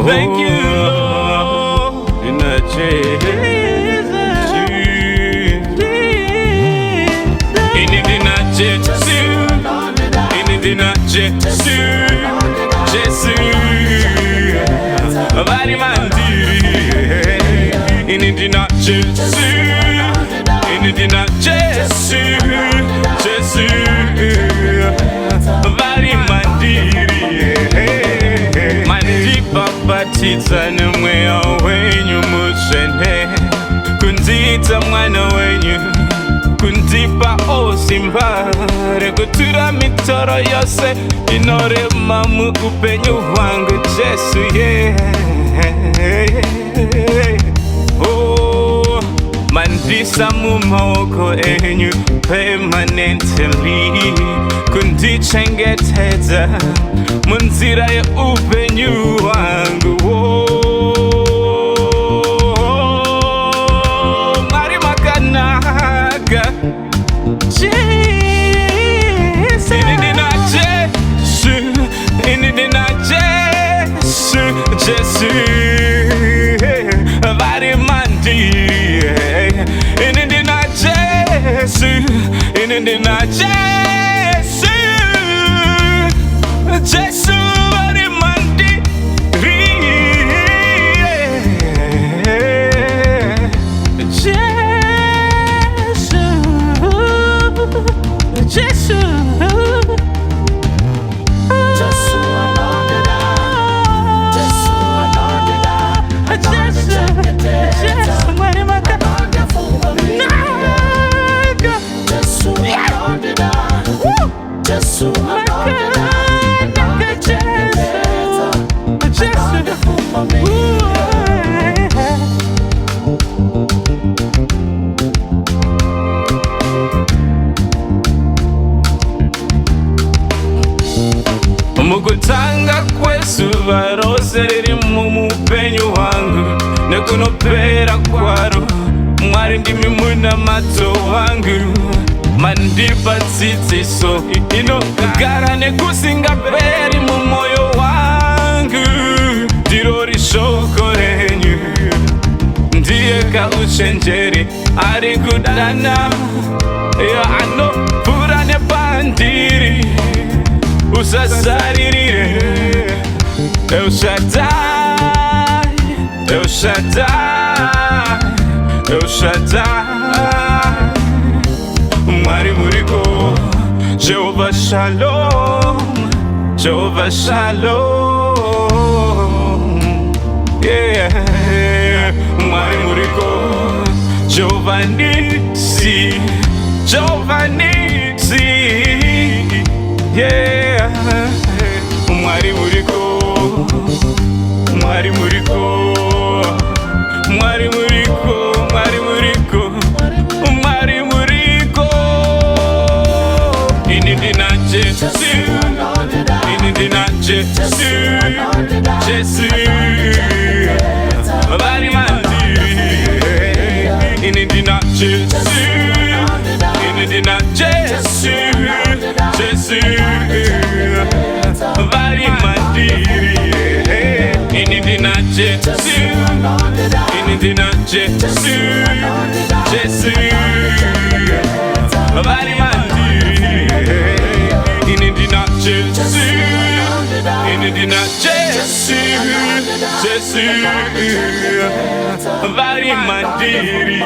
Thank you, Lord. In the Jesus. Jesu, Jesu, Bari mandiri. Inidina Jesu, inidina Jesu, Jesu, Bari mandiri. Mandi papa tita nemwe awenyu mushene, kundita mwana wenyu. Kundipa osimba rekutura mitoro yose inore mamu upenyu wangu Jesu Oh, mandisa mu maoko enyu permanently kundichengeteza munzira ya upenyu wangu Mari makanaga Jesus, inidina Jesu, inidina Jesu, Jesu, Bari mandiri. Inidina Jesu, inidina Jesu, Jesu, Bari mandiri. Jesu, Jesu, Mugutanga kwesu barose riri mupenyu wangu nekunopera kwaro mwari ndimi muna mato wangu mandipa tsitsiso inogara nekusinga peri mumoyo wangu ndirori shoko renyu ndiye kauchenjeri ari kudana anopfura nepandiri Usasaririre El Shaddai, El Shaddai, El Shaddai Mwari muriko Jehovah Shalom, Jehovah Shalom Yeah, Mwari muriko Jehovah Nisi, Jehovah Nisi Yeah, Mwari muriko, Mwari muriko, Mwari muriko, Mwari muriko, Mwari muriko. Inidina Jesu, inidina Jesu, Jesu, Bari mandiri. Inidina Jesu, inidina Jesu, Jesu, Bari mandiri. Inidina Jesu, inidina Jesu, Jesu, Bari mandiri. Inidina Jesu, inidina Jesu, Jesu, Bari mandiri.